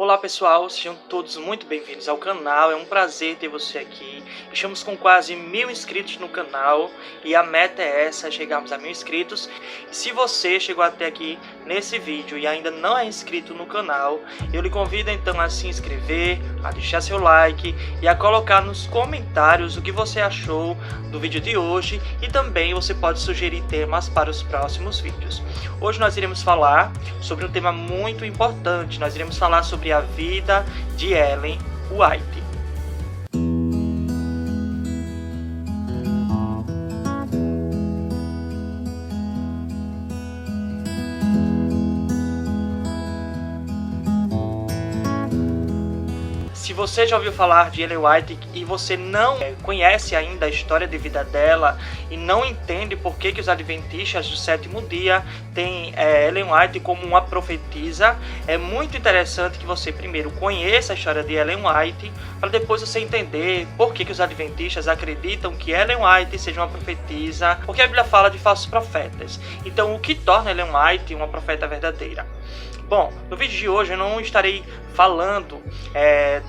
Olá pessoal, sejam todos muito bem-vindos ao canal, é um prazer ter você aqui. Estamos com quase 1000 inscritos no canal e a meta é essa, chegarmos a 1000 inscritos. Se você chegou até aqui nesse vídeo e ainda não é inscrito no canal, eu lhe convido então a se inscrever, a deixar seu like e a colocar nos comentários o que você achou do vídeo de hoje e também você pode sugerir temas para os próximos vídeos. Hoje nós iremos falar sobre um tema muito importante, nós iremos falar sobre a vida de Ellen White. Se você já ouviu falar de Ellen White e você não conhece ainda a história de vida dela e não entende por que os adventistas do sétimo dia têm Ellen White como uma profetisa, é muito interessante que você primeiro conheça a história de Ellen White para depois você entender por que os adventistas acreditam que Ellen White seja uma profetisa, porque a Bíblia fala de falsos profetas. Então, o que torna Ellen White uma profeta verdadeira? Bom, no vídeo de hoje eu não estarei falando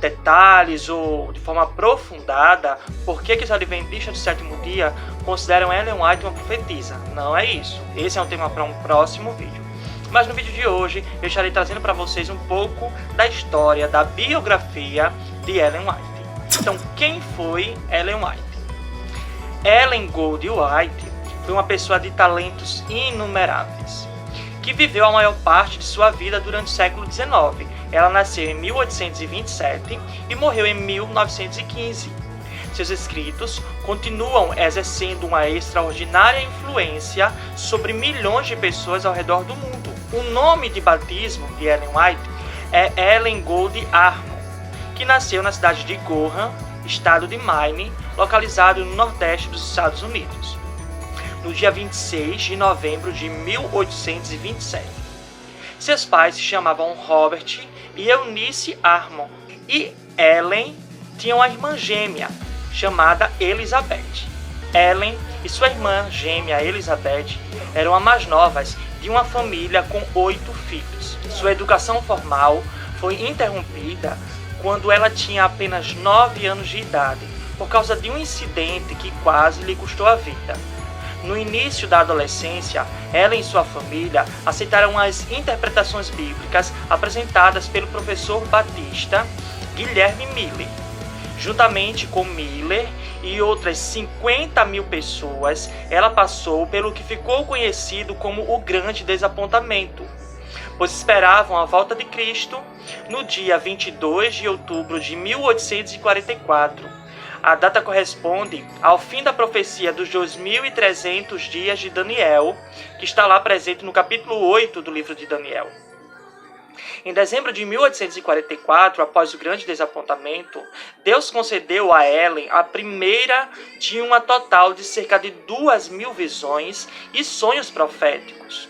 detalhes ou de forma aprofundada por que os adventistas do sétimo dia consideram Ellen White uma profetisa. Não é isso. Esse é um tema para um próximo vídeo. Mas no vídeo de hoje eu estarei trazendo para vocês um pouco da história, da biografia de Ellen White. Então, quem foi Ellen White? Ellen Gold White foi uma pessoa de talentos inumeráveis, que viveu a maior parte de sua vida durante o século XIX. Ela nasceu em 1827 e morreu em 1915. Seus escritos continuam exercendo uma extraordinária influência sobre milhões de pessoas ao redor do mundo. O nome de batismo de Ellen White é Ellen Gold Armon, que nasceu na cidade de Gorham, estado de Maine, localizado no nordeste dos Estados Unidos, no dia 26 de novembro de 1827. Seus pais se chamavam Robert e Eunice Armon, e Ellen tinha uma irmã gêmea chamada Elizabeth. Ellen e sua irmã gêmea Elizabeth eram as mais novas de uma família com 8 filhos. Sua educação formal foi interrompida quando ela tinha apenas 9 anos de idade, por causa de um incidente que quase lhe custou a vida. No início da adolescência, ela e sua família aceitaram as interpretações bíblicas apresentadas pelo professor batista Guilherme Miller. Juntamente com Miller e outras 50.000 pessoas, ela passou pelo que ficou conhecido como o Grande Desapontamento, pois esperavam a volta de Cristo no dia 22 de outubro de 1844. A data corresponde ao fim da profecia dos 2.300 dias de Daniel, que está lá presente no capítulo 8 do livro de Daniel. Em dezembro de 1844, após o grande desapontamento, Deus concedeu a Ellen a primeira de uma total de cerca de 2.000 visões e sonhos proféticos.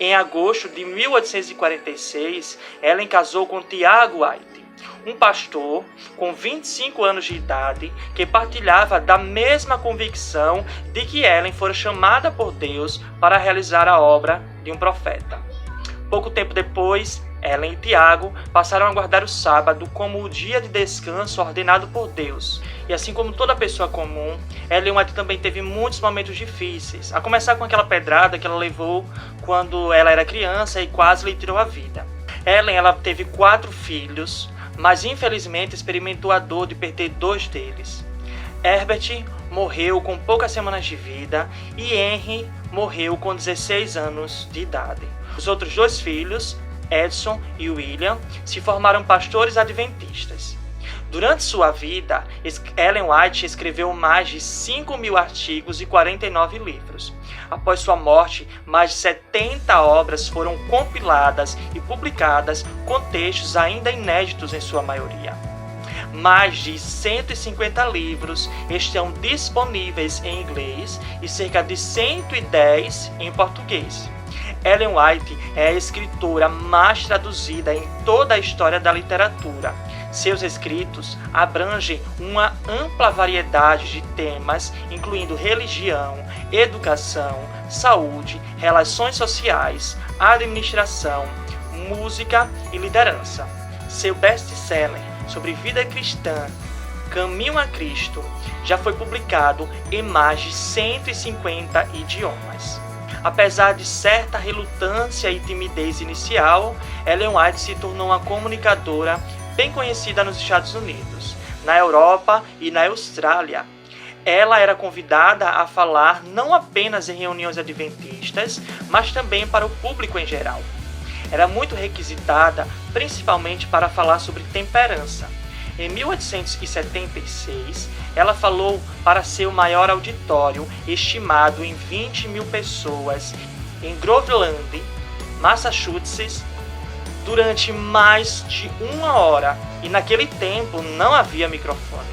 Em agosto de 1846, Ellen casou com Tiago White, um pastor com 25 anos de idade que partilhava da mesma convicção de que Ellen fora chamada por Deus para realizar a obra de um profeta. Pouco tempo depois, Ellen e Tiago passaram a guardar o sábado como o dia de descanso ordenado por Deus. E assim como toda pessoa comum, Ellen White também teve muitos momentos difíceis, a começar com aquela pedrada que ela levou quando ela era criança e quase lhe tirou a vida. Ellen teve 4 filhos, mas infelizmente experimentou a dor de perder 2 deles. Herbert morreu com poucas semanas de vida e Henry morreu com 16 anos de idade. Os outros 2 filhos, Edson e William, se formaram pastores adventistas. Durante sua vida, Ellen White escreveu mais de 5.000 artigos e 49 livros. Após sua morte, mais de 70 obras foram compiladas e publicadas com textos ainda inéditos em sua maioria. Mais de 150 livros estão disponíveis em inglês e cerca de 110 em português. Ellen White é a escritora mais traduzida em toda a história da literatura. Seus escritos abrangem uma ampla variedade de temas, incluindo religião, educação, saúde, relações sociais, administração, música e liderança. Seu best-seller sobre vida cristã, Caminho a Cristo, já foi publicado em mais de 150 idiomas. Apesar de certa relutância e timidez inicial, Ellen White se tornou uma comunicadora bem conhecida nos Estados Unidos, na Europa e na Austrália. Ela era convidada a falar não apenas em reuniões adventistas, mas também para o público em geral. Era muito requisitada, principalmente para falar sobre temperança. Em 1876, ela falou para seu maior auditório, estimado em 20.000 pessoas, em Groveland, Massachusetts, durante mais de 1 hora, e naquele tempo não havia microfone.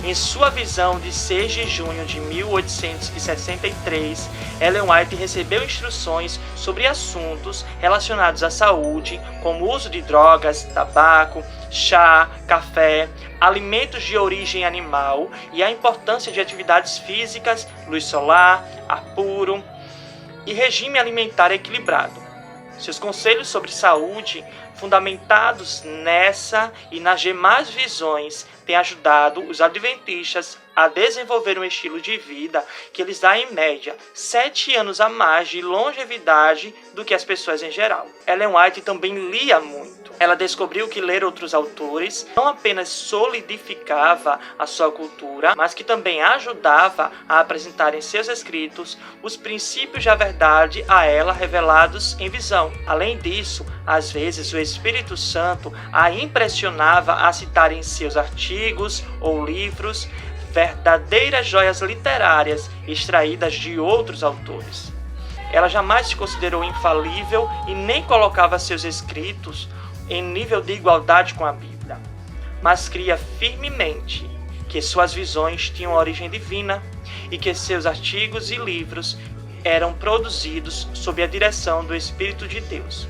Em sua visão de 6 de junho de 1863, Ellen White recebeu instruções sobre assuntos relacionados à saúde, como o uso de drogas, tabaco, chá, café, alimentos de origem animal e a importância de atividades físicas, luz solar, ar puro e regime alimentar equilibrado. Seus conselhos sobre saúde, fundamentados nessa e nas demais visões, têm ajudado os adventistas a desenvolver um estilo de vida que lhes dá, em média, 7 anos a mais de longevidade do que as pessoas em geral. Ellen White também lia muito. Ela descobriu que ler outros autores não apenas solidificava a sua cultura, mas que também ajudava a apresentar em seus escritos os princípios da verdade a ela revelados em visão. Além disso, às vezes o Espírito Santo a impressionava a citar em seus artigos ou livros verdadeiras joias literárias extraídas de outros autores. Ela jamais se considerou infalível e nem colocava seus escritos em nível de igualdade com a Bíblia, mas cria firmemente que suas visões tinham origem divina e que seus artigos e livros eram produzidos sob a direção do Espírito de Deus.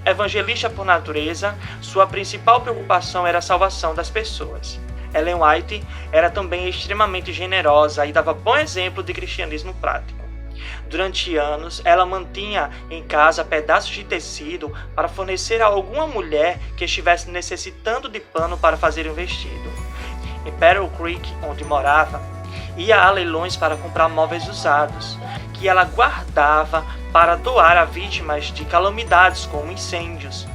Evangelista por natureza, sua principal preocupação era a salvação das pessoas. Ellen White era também extremamente generosa e dava bom exemplo de cristianismo prático. Durante anos, ela mantinha em casa pedaços de tecido para fornecer a alguma mulher que estivesse necessitando de pano para fazer um vestido. Em Battle Creek, onde morava, ia a leilões para comprar móveis usados, que ela guardava para doar a vítimas de calamidades como incêndios.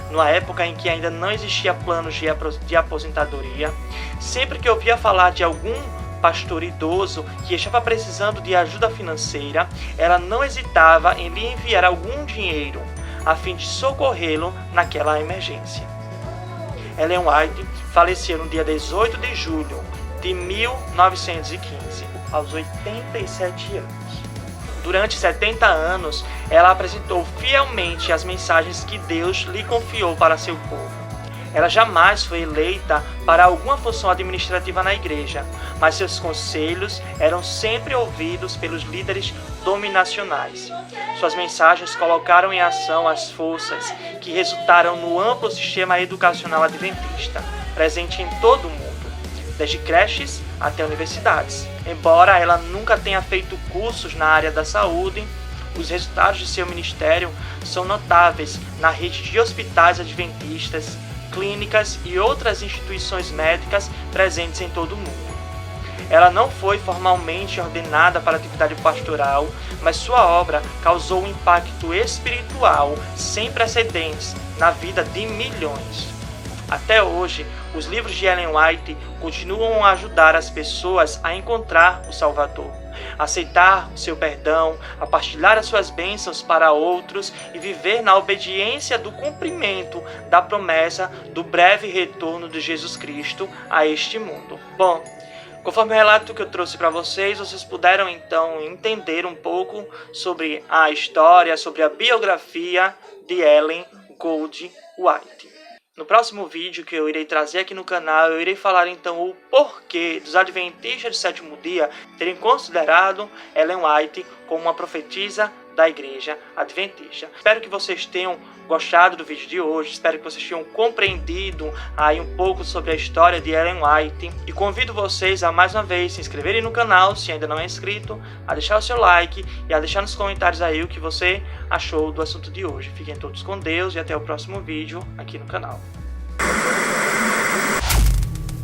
Numa época em que ainda não existia planos de aposentadoria, sempre que ouvia falar de algum pastor idoso que estava precisando de ajuda financeira, ela não hesitava em lhe enviar algum dinheiro, a fim de socorrê-lo naquela emergência. Ellen White faleceu no dia 18 de julho de 1915, aos 87 anos. Durante 70 anos, ela apresentou fielmente as mensagens que Deus lhe confiou para seu povo. Ela jamais foi eleita para alguma função administrativa na igreja, mas seus conselhos eram sempre ouvidos pelos líderes dominacionais. Suas mensagens colocaram em ação as forças que resultaram no amplo sistema educacional adventista, presente em todo o mundo, desde creches até universidades. Embora ela nunca tenha feito cursos na área da saúde, os resultados de seu ministério são notáveis na rede de hospitais adventistas, clínicas e outras instituições médicas presentes em todo o mundo. Ela não foi formalmente ordenada para a atividade pastoral, mas sua obra causou um impacto espiritual sem precedentes na vida de milhões. Até hoje, os livros de Ellen White continuam a ajudar as pessoas a encontrar o Salvador, a aceitar o seu perdão, a partilhar as suas bênçãos para outros e viver na obediência do cumprimento da promessa do breve retorno de Jesus Cristo a este mundo. Bom, conforme o relato que eu trouxe para vocês puderam então entender um pouco sobre a história, sobre a biografia de Ellen Gold White. No próximo vídeo que eu irei trazer aqui no canal, eu irei falar então o porquê dos adventistas do sétimo dia terem considerado Ellen White como uma profetisa da igreja adventista. Espero que vocês tenham gostado do vídeo de hoje, espero que vocês tenham compreendido aí um pouco sobre a história de Ellen White e convido vocês a mais uma vez se inscreverem no canal se ainda não é inscrito, a deixar o seu like e a deixar nos comentários aí o que você achou do assunto de hoje. Fiquem todos com Deus e até o próximo vídeo aqui no canal.